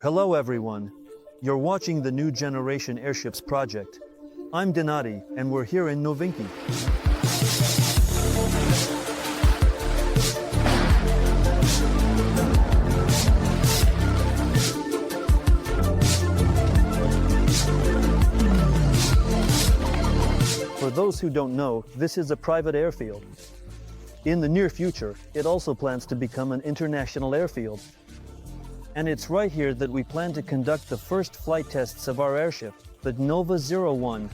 Hello everyone. You're watching the New Generation Airships project. I'm Donati, and we're here in Novinki. For those who don't know, this is a private airfield. In the near future, it also plans to become an international airfield. And it's right here that we plan to conduct the first flight tests of our airship, the NOVA-01.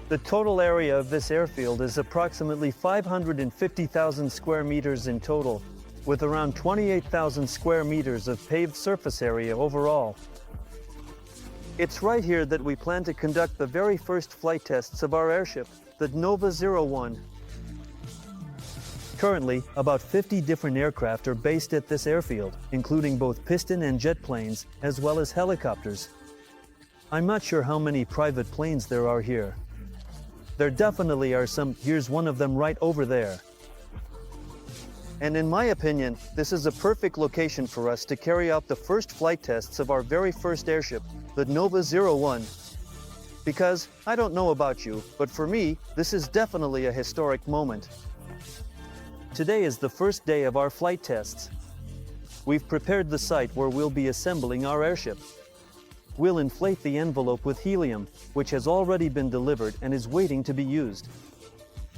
The total area of this airfield is approximately 550,000 square meters in total, with around 28,000 square meters of paved surface area overall. It's right here that we plan to conduct the very first flight tests of our airship, the NOVA-01. Currently, about 50 different aircraft are based at this airfield, including both piston and jet planes, as well as helicopters. I'm not sure how many private planes there are here. There definitely are some. Here's one of them right over there. And in my opinion, this is a perfect location for us to carry out the first flight tests of our very first airship, the NOVA-01. Because, I don't know about you, but for me, this is definitely a historic moment. Today is the first day of our flight tests. We've prepared the site where we'll be assembling our airship. We'll inflate the envelope with helium, which has already been delivered and is waiting to be used.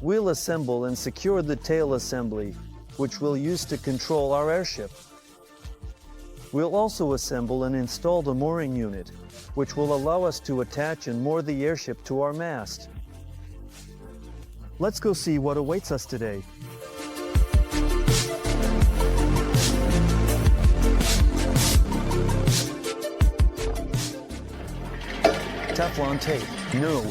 We'll assemble and secure the tail assembly, which we'll use to control our airship. We'll also assemble and install the mooring unit, which will allow us to attach and moor the airship to our mast. Let's go see what awaits us today. Teflon tape. No.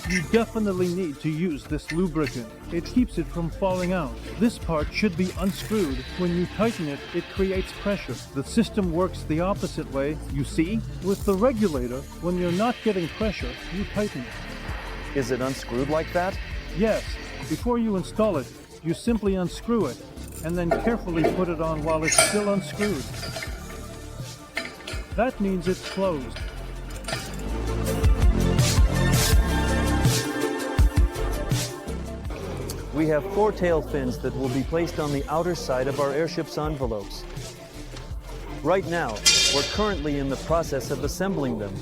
You definitely need to use this lubricant. It keeps it from falling out. This part should be unscrewed. When you tighten it, it creates pressure. The system works the opposite way, you see? With the regulator, when you're not getting pressure, you tighten it. Is it unscrewed like that? Yes. Before you install it, you simply unscrew it, and then carefully put it on while it's still unscrewed. That means it's closed. We have 4 tail fins that will be placed on the outer side of our airship's envelopes. Right now, we're currently in the process of assembling them.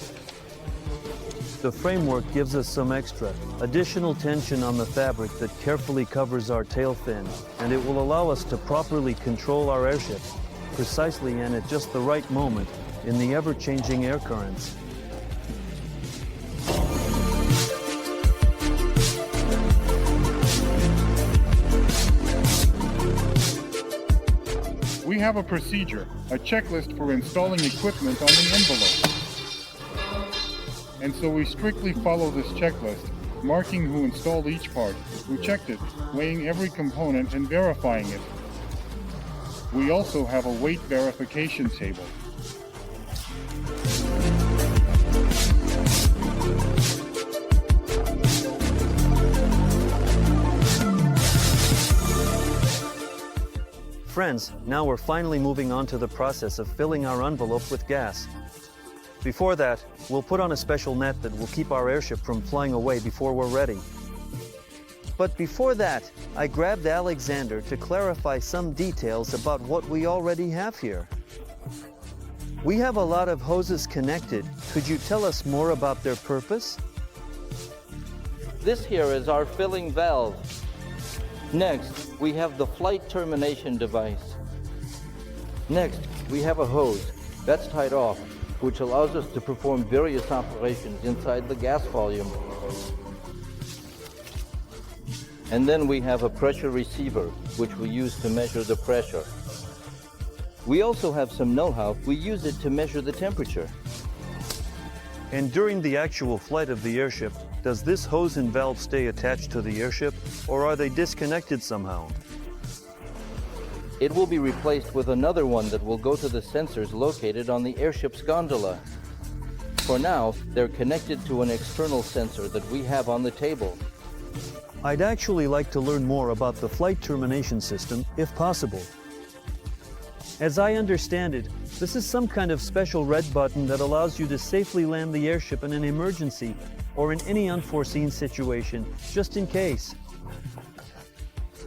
The framework gives us some additional tension on the fabric that carefully covers our tail fin, and it will allow us to properly control our airship, precisely and at just the right moment in the ever-changing air currents. We have a procedure, a checklist for installing equipment on the envelope. And so we strictly follow this checklist, marking who installed each part, who checked it, weighing every component and verifying it. We also have a weight verification table. Friends, now we're finally moving on to the process of filling our envelope with gas. Before that, we'll put on a special net that will keep our airship from flying away before we're ready. But before that, I grabbed Alexander to clarify some details about what we already have here. We have a lot of hoses connected. Could you tell us more about their purpose? This here is our filling valve. Next, we have the flight termination device. Next, we have a hose that's tied off, which allows us to perform various operations inside the gas volume. And then we have a pressure receiver, which we use to measure the pressure. We also have some know-how. We use it to measure the temperature. And during the actual flight of the airship, does this hose and valve stay attached to the airship, or are they disconnected somehow? It will be replaced with another one that will go to the sensors located on the airship's gondola. For now, they're connected to an external sensor that we have on the table. I'd actually like to learn more about the flight termination system, if possible. As I understand it, This is some kind of special red button that allows you to safely land the airship in an emergency or in any unforeseen situation, just in case.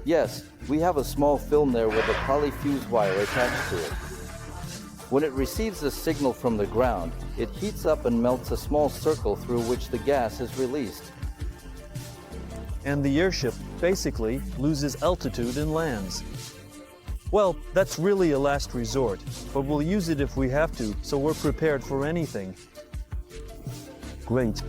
Yes, we have a small film there with a polyfuse wire attached to it. When it receives a signal from the ground, it heats up and melts a small circle through which the gas is released. And the airship, basically, loses altitude and lands. Well, that's really a last resort, but we'll use it if we have to, so we're prepared for anything. Great.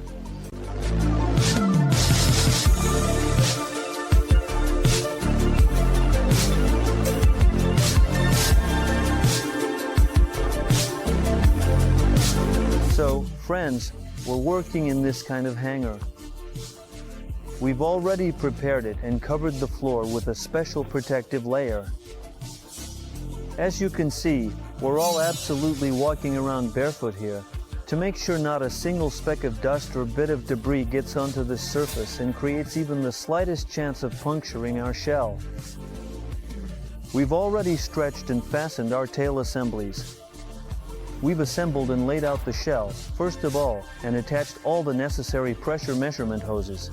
So, friends, we're working in this kind of hangar. We've already prepared it and covered the floor with a special protective layer. As you can see, we're all absolutely walking around barefoot here to make sure not a single speck of dust or bit of debris gets onto the surface and creates even the slightest chance of puncturing our shell. We've already stretched and fastened our tail assemblies. We've assembled and laid out the shell, first of all, and attached all the necessary pressure measurement hoses.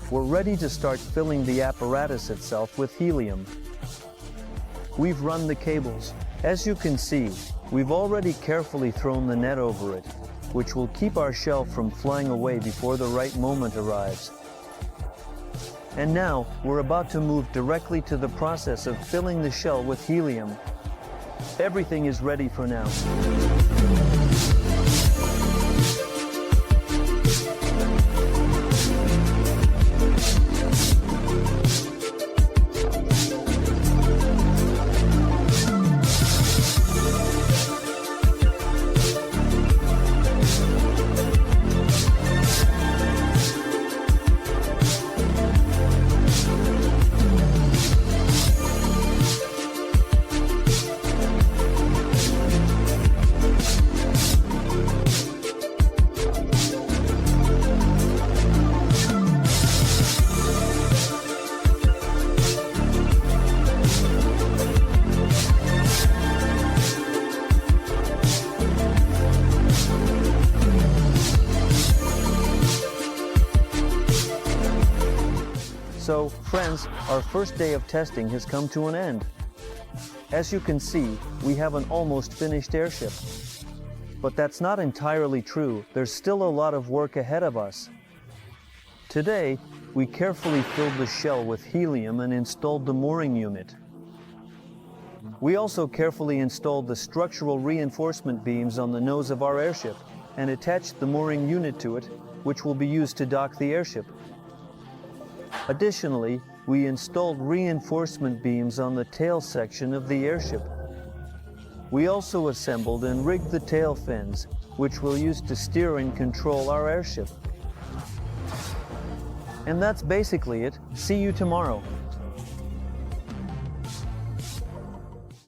We're ready to start filling the apparatus itself with helium. We've run the cables. As you can see, we've already carefully thrown the net over it, which will keep our shell from flying away before the right moment arrives. And now, we're about to move directly to the process of filling the shell with helium. Everything is ready for now. So, friends, our first day of testing has come to an end. As you can see, we have an almost finished airship. But that's not entirely true. There's still a lot of work ahead of us. Today, we carefully filled the shell with helium and installed the mooring unit. We also carefully installed the structural reinforcement beams on the nose of our airship and attached the mooring unit to it, which will be used to dock the airship. Additionally, we installed reinforcement beams on the tail section of the airship. We also assembled and rigged the tail fins, which we'll use to steer and control our airship. And that's basically it. See you tomorrow.